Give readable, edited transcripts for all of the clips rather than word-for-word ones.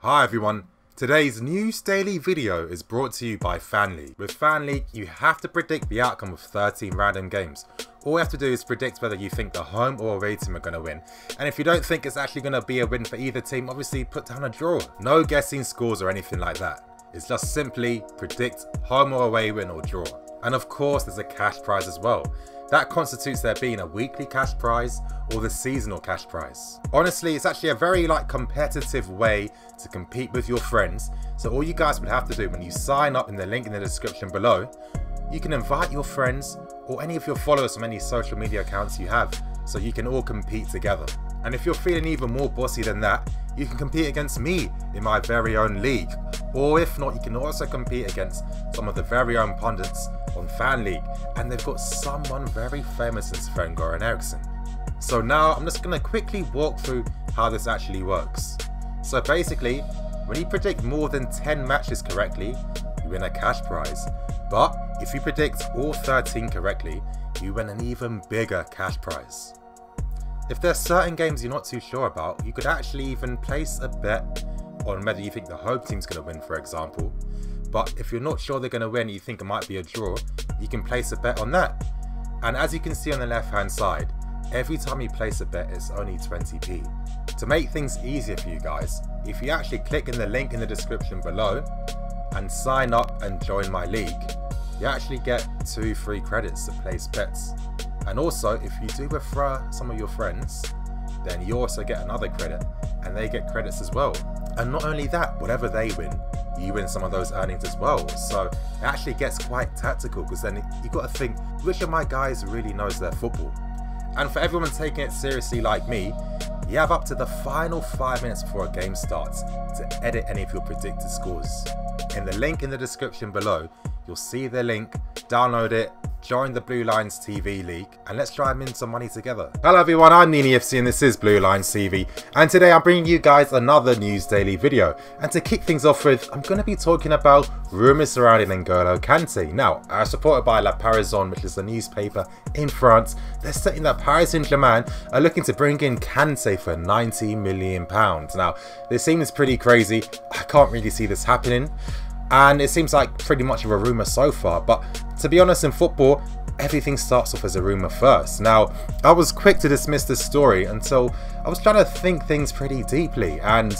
Hi everyone, today's news daily video is brought to you by FanLeague. With FanLeague, you have to predict the outcome of 13 random games. All you have to do is predict whether you think the home or away team are going to win. And if you don't think it's actually going to be a win for either team, obviously put down a draw. No guessing scores or anything like that. It's just simply predict home or away win or draw. And of course there's a cash prize as well. That constitutes there being a weekly cash prize or the seasonal cash prize. Honestly, it's actually a very competitive way to compete with your friends. So all you guys would have to do when you sign up in the link in the description below, you can invite your friends or any of your followers from any social media accounts you have so you can all compete together. And if you're feeling even more bossy than that, you can compete against me in my very own league. Or if not, you can also compete against some of the very own pundits on FanLeague, and they've got someone very famous in Sven-Göran Eriksson. So now I'm just going to quickly walk through how this actually works. So basically, when you predict more than 10 matches correctly, you win a cash prize. But if you predict all 13 correctly, you win an even bigger cash prize. If there's certain games you're not too sure about, you could actually even place a bet on whether you think the home team's going to win, for example. But if you're not sure they're going to win, you think it might be a draw, you can place a bet on that. And as you can see on the left hand side, every time you place a bet, it's only 20p. To make things easier for you guys, if you actually click in the link in the description below and sign up and join my league, you actually get 2 free credits to place bets. And also, if you do refer some of your friends, then you also get another credit and they get credits as well. And not only that, whatever they win, you win some of those earnings as well. So it actually gets quite tactical, because then you've got to think, which of my guys really knows their football? And for everyone taking it seriously like me, you have up to the final 5 minutes before a game starts to edit any of your predicted scores. In the link in the description below, you'll see the link, download it, join the Blue Lines TV League, and let's try and win some money together. Hello everyone, I'm NiniFC and this is Blue Lines TV, and today I'm bringing you guys another news daily video. And to kick things off with, I'm going to be talking about rumours surrounding N'Golo Kante. Now, as reported by La Parisson, which is a newspaper in France, they're saying that Paris Saint-Germain are looking to bring in Kante for £90 million. Now, this seems pretty crazy. I can't really see this happening, and it seems like pretty much of a rumour so far, but to be honest, in football, everything starts off as a rumour first. Now, I was quick to dismiss this story until I was trying to think things pretty deeply, and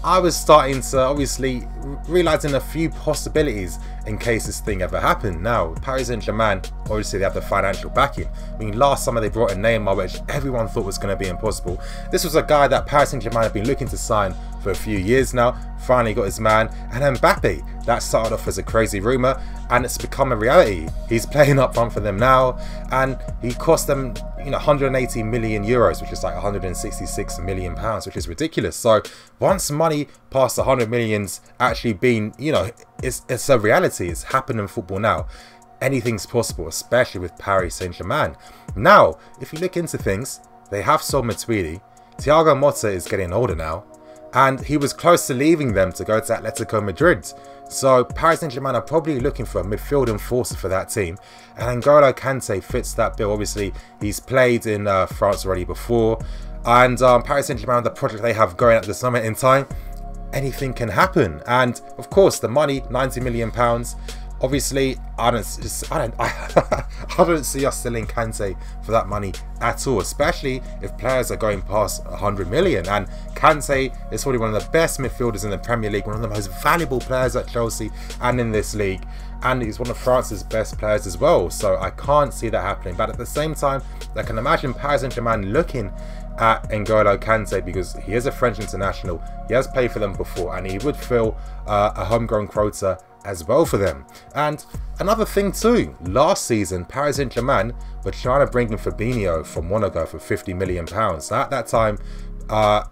I was starting to obviously realising a few possibilities in case this thing ever happened. Now, Paris Saint-Germain, obviously they have the financial backing. I mean, last summer they brought in Neymar, which everyone thought was going to be impossible. This was a guy that Paris Saint-Germain have been looking to sign for a few years now. Finally got his man. And Mbappe, that started off as a crazy rumour, and it's become a reality. He's playing up front for them now, and he cost them 180 million euros, which is like 166 million pounds, which is ridiculous. So once money past 100 million's actually been, it's a reality. It's happened in football now. Anything's possible, especially with Paris Saint-Germain. Now, if you look into things, they have sold Matuidi. Thiago Motta is getting older now, and he was close to leaving them to go to Atletico Madrid. So Paris Saint-Germain are probably looking for a midfield enforcer for that team, and N'Golo Kante fits that bill. Obviously, he's played in France already before, and Paris Saint-Germain, the project they have going at this moment in time, anything can happen. And of course, the money, £90 million. Obviously, I don't see us selling Kante for that money at all, especially if players are going past 100 million. And Kante is probably one of the best midfielders in the Premier League, one of the most valuable players at Chelsea and in this league, and he's one of France's best players as well. So I can't see that happening. But at the same time, I can imagine Paris Saint-Germain looking at N'Golo Kante, because he is a French international, he has played for them before, and he would fill a homegrown quota as well for them. And another thing too, last season Paris Saint-Germain were trying to bring in Fabinho from Monaco for £50 million. At that time,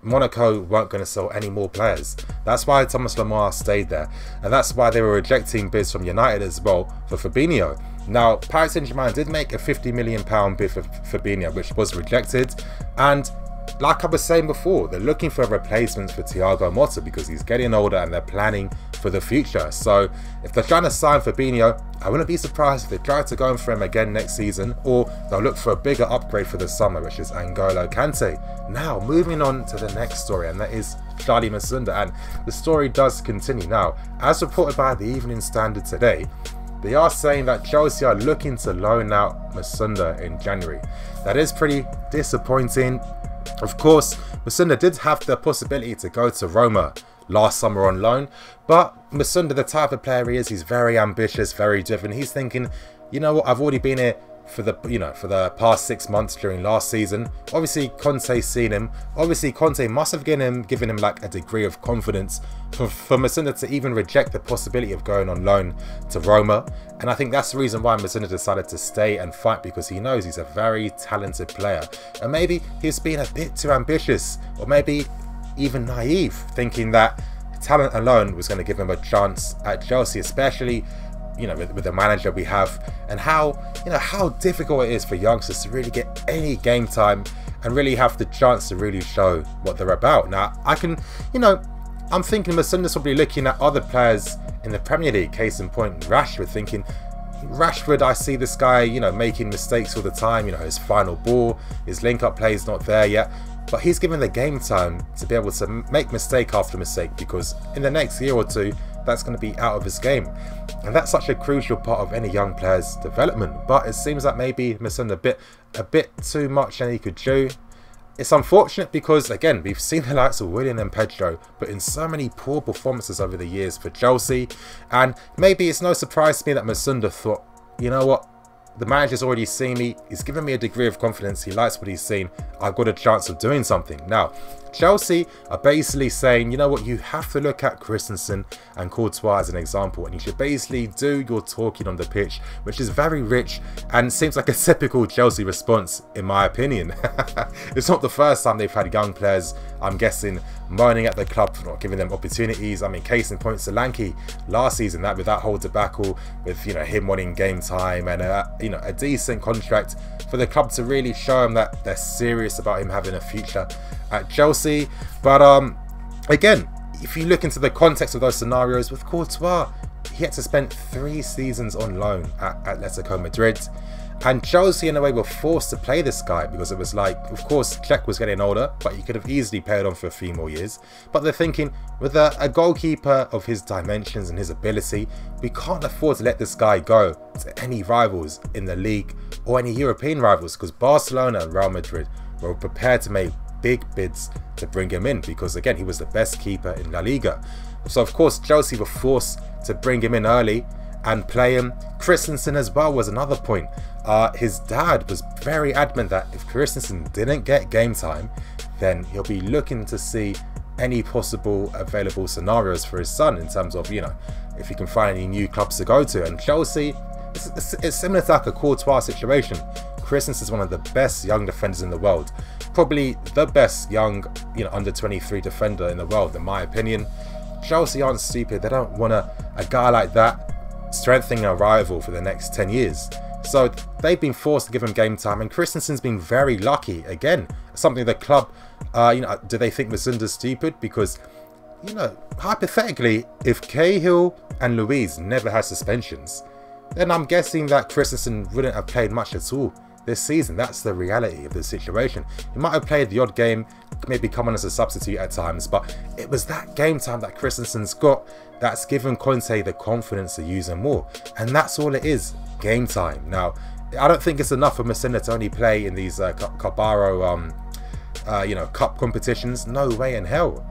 Monaco weren't going to sell any more players. That's why Thomas Lemar stayed there, and that's why they were rejecting bids from United as well for Fabinho. Now, Paris Saint-Germain did make a £50 million bid for Fabinho, which was rejected, and like I was saying before, they're looking for replacements for Thiago Motta because he's getting older and they're planning for the future. So if they're trying to sign Fabinho, I wouldn't be surprised if they try to go in for him again next season, or they'll look for a bigger upgrade for the summer, which is N'Golo Kante. Now, moving on to the next story, and that is Charly Musonda, and the story does continue. Now, as reported by the Evening Standard today, they are saying that Chelsea are looking to loan out Musonda in January. That is pretty disappointing. Of course, Musonda did have the possibility to go to Roma last summer on loan, but Musonda, the type of player he is, he's very ambitious, very driven. He's thinking, you know what, I've already been here for the past 6 months during last season. Obviously Conte's seen him. Obviously Conte must have given him like a degree of confidence for Musonda to even reject the possibility of going on loan to Roma. And I think that's the reason why Musonda decided to stay and fight, because he knows he's a very talented player. And maybe he's being a bit too ambitious, or maybe even naive, thinking that talent alone was going to give him a chance at Chelsea, especially with the manager we have, and how difficult it is for youngsters to really get any game time and really have the chance to really show what they're about. Now, I'm thinking Musonda's probably looking at other players in the Premier League, case in point Rashford, thinking, Rashford, I see this guy, making mistakes all the time, his final ball, his link-up play is not there yet, but he's given the game time to be able to make mistake after mistake, because in the next year or two, that's going to be out of his game. And that's such a crucial part of any young player's development. But it seems like maybe Musonda a bit too much than he could do. It's unfortunate because, again, we've seen the likes of Willian and Pedro put in so many poor performances over the years for Chelsea. And maybe it's no surprise to me that Musonda thought, you know what, the manager's already seen me, he's given me a degree of confidence, he likes what he's seen, I've got a chance of doing something. Now, Chelsea are basically saying, you know what, you have to look at Christensen and Courtois as an example, and you should basically do your talking on the pitch, which is very rich and seems like a typical Chelsea response, in my opinion. It's not the first time they've had young players, I'm guessing, moaning at the club for not giving them opportunities. I mean, case in point, Solanke last season, with that whole debacle with him wanting game time and a decent contract for the club to really show him that they're serious about him having a future at Chelsea. But again, if you look into the context of those scenarios with Courtois, he had to spend 3 seasons on loan at Atletico Madrid. And Chelsea, in a way, were forced to play this guy because it was like, of course, Cech was getting older, but he could have easily played on for a few more years. But they're thinking, with a goalkeeper of his dimensions and his ability, we can't afford to let this guy go to any rivals in the league or any European rivals, because Barcelona and Real Madrid were prepared to make big bids to bring him in, because again, he was the best keeper in La Liga. So of course, Chelsea were forced to bring him in early and play him. Christensen as well was another point. His dad was very adamant that if Christensen didn't get game time, then he'll be looking to see any possible available scenarios for his son in terms of, if he can find any new clubs to go to. And Chelsea, it's similar to like a Courtois situation. Christensen is one of the best young defenders in the world. Probably the best young, under 23 defender in the world, in my opinion. Chelsea aren't stupid. They don't want a guy like that strengthening a rival for the next 10 years. So they've been forced to give him game time, and Christensen's been very lucky. Again, something the club, do they think Musonda's stupid? Because, hypothetically, if Cahill and Luiz never had suspensions, then I'm guessing that Christensen wouldn't have played much at all this season. That's the reality of the situation. He might have played the odd game, maybe come on as a substitute at times, but it was that game time that Christensen's got that's given Conte the confidence to use him more. And that's all it is, game time. Now, I don't think it's enough for Mussina to only play in these Cabaro, cup competitions. No way in hell.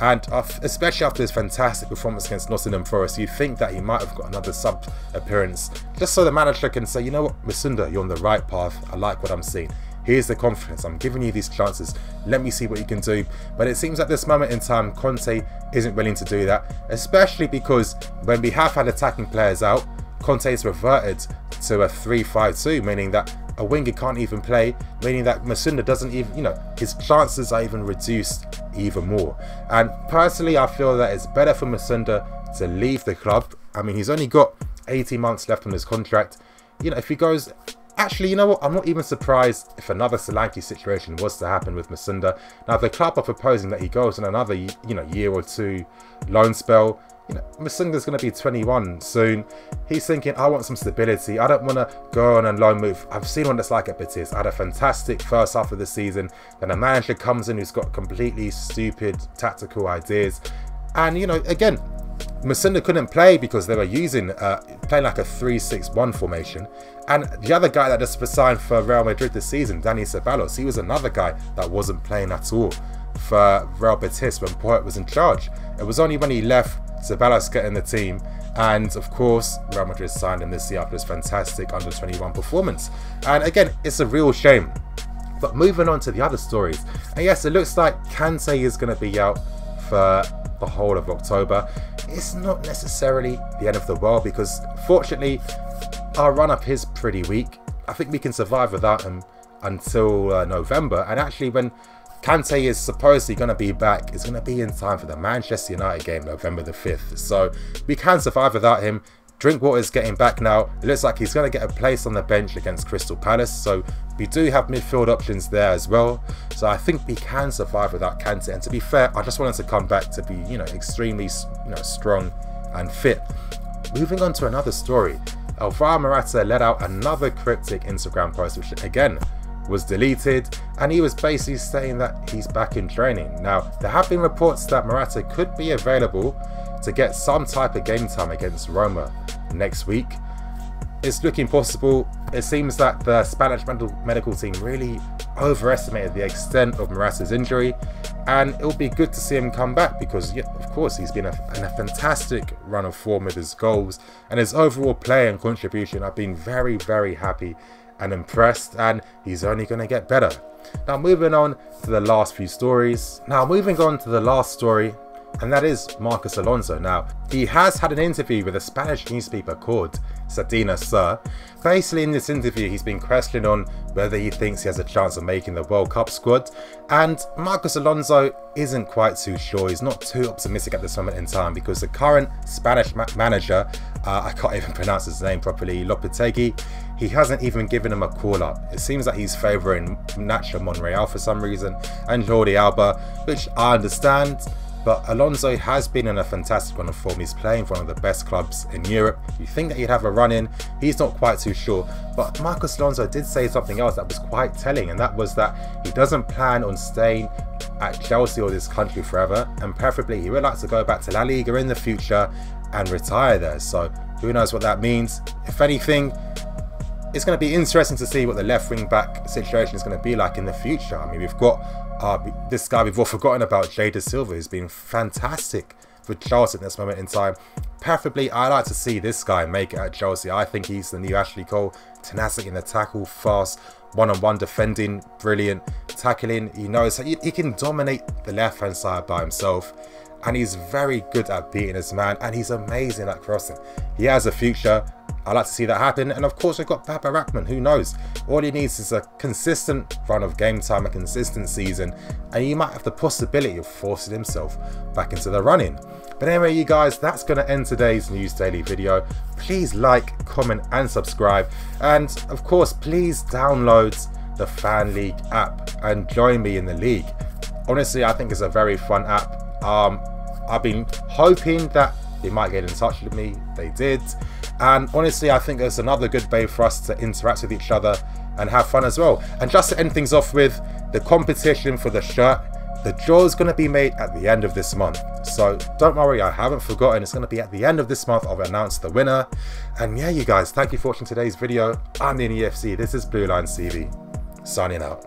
And especially after his fantastic performance against Nottingham Forest, you think that he might have got another sub appearance, just so the manager can say, you know what, Musonda, you're on the right path. I like what I'm seeing. Here's the confidence. I'm giving you these chances. Let me see what you can do. But it seems at this moment in time, Conte isn't willing to do that, especially because when we have had attacking players out, Conte's reverted to a 3-5-2, meaning that a winger can't even play, meaning that Musonda doesn't even, his chances are even reduced even more. And personally, I feel that it's better for Musonda to leave the club. I mean, he's only got 18 months left on his contract. If he goes, actually, you know what, I'm not even surprised if another Solanke situation was to happen with Musonda. Now, the club are proposing that he goes on another, year or two loan spell. you know, Musinga's going to be 21 soon. He's thinking, I want some stability. I don't want to go on a loan move. I've seen what it's like at Betis. I had a fantastic first half of the season. Then a manager comes in who's got completely stupid tactical ideas. And, you know, again, Mussina couldn't play because they were using playing like a 3-6-1 formation, and the other guy that just signed for Real Madrid this season, Dani Ceballos, he was another guy that wasn't playing at all for Real Betis when Poyet was in charge. It was only when he left Ceballos getting the team, and of course Real Madrid signed him this year after his fantastic under-21 performance. And again, it's a real shame. But moving on to the other stories, and yes, it looks like Kante is going to be out for the whole of October. It's not necessarily the end of the world because fortunately our run-up is pretty weak. I think we can survive without him until November, and actually when Kante is supposedly going to be back, it's going to be in time for the Manchester United game November the 5th, so we can survive without him. Drinkwater's getting back now. It looks like he's going to get a place on the bench against Crystal Palace, so we do have midfield options there as well. So I think we can survive without Kante. And to be fair, I just wanted to come back to be, you know, extremely, strong and fit. Moving on to another story, Alvaro Morata let out another cryptic Instagram post, which again was deleted, and he was basically saying that he's back in training. Now, there have been reports that Morata could be available to get some type of game time against Roma next week. It's looking possible. It seems that the Spanish medical team really overestimated the extent of Morata's injury, and it'll be good to see him come back because, yeah, of course, he's been in a fantastic run of form with his goals and his overall play and contribution. I've been very, very happy and impressed, and he's only going to get better. Now, moving on to the last few stories. And that is Marcos Alonso. Now, he has had an interview with a Spanish newspaper called Cadena Ser. Basically, in this interview, he's been questioned on whether he thinks he has a chance of making the World Cup squad. And Marcos Alonso isn't quite too sure. He's not too optimistic at this moment in time because the current Spanish manager, I can't even pronounce his name properly, Lopetegui, he hasn't even given him a call up. It seems that he's favouring Nacho Monreal for some reason and Jordi Alba, which I understand. But Alonso has been in a fantastic run of form. He's playing for one of the best clubs in Europe. You think that he'd have a run in, he's not quite too sure. But Marcos Alonso did say something else that was quite telling, and that was that he doesn't plan on staying at Chelsea or this country forever, and preferably he would like to go back to La Liga in the future and retire there. So who knows what that means. If anything, it's going to be interesting to see what the left wing back situation is going to be like in the future. I mean, we've got this guy we've all forgotten about, Jay Da Silva, who's been fantastic for Chelsea at this moment in time. Preferably, I like to see this guy make it at Chelsea. I think he's the new Ashley Cole. Tenacity in the tackle, fast, one-on-one defending, brilliant tackling. He knows he can dominate the left-hand side by himself, and he's very good at beating his man, and he's amazing at crossing. He has a future. I like to see that happen. And of course, we've got Papa Rackman. Who knows? All he needs is a consistent run of game time, a consistent season, and he might have the possibility of forcing himself back into the running. But anyway, you guys, that's going to end today's News Daily video. Please like, comment, and subscribe. And of course, please download the Fan League app and join me in the league. Honestly, I think it's a very fun app. I've been hoping that they might get in touch with me. They did. And honestly, I think it's another good way for us to interact with each other and have fun as well. And just to end things off with, the competition for the shirt, the draw is going to be made at the end of this month. So don't worry, I haven't forgotten. It's going to be at the end of this month. I'll announce the winner. And yeah, you guys, thank you for watching today's video. I'm the EFC. This is Blue Line CV, signing out.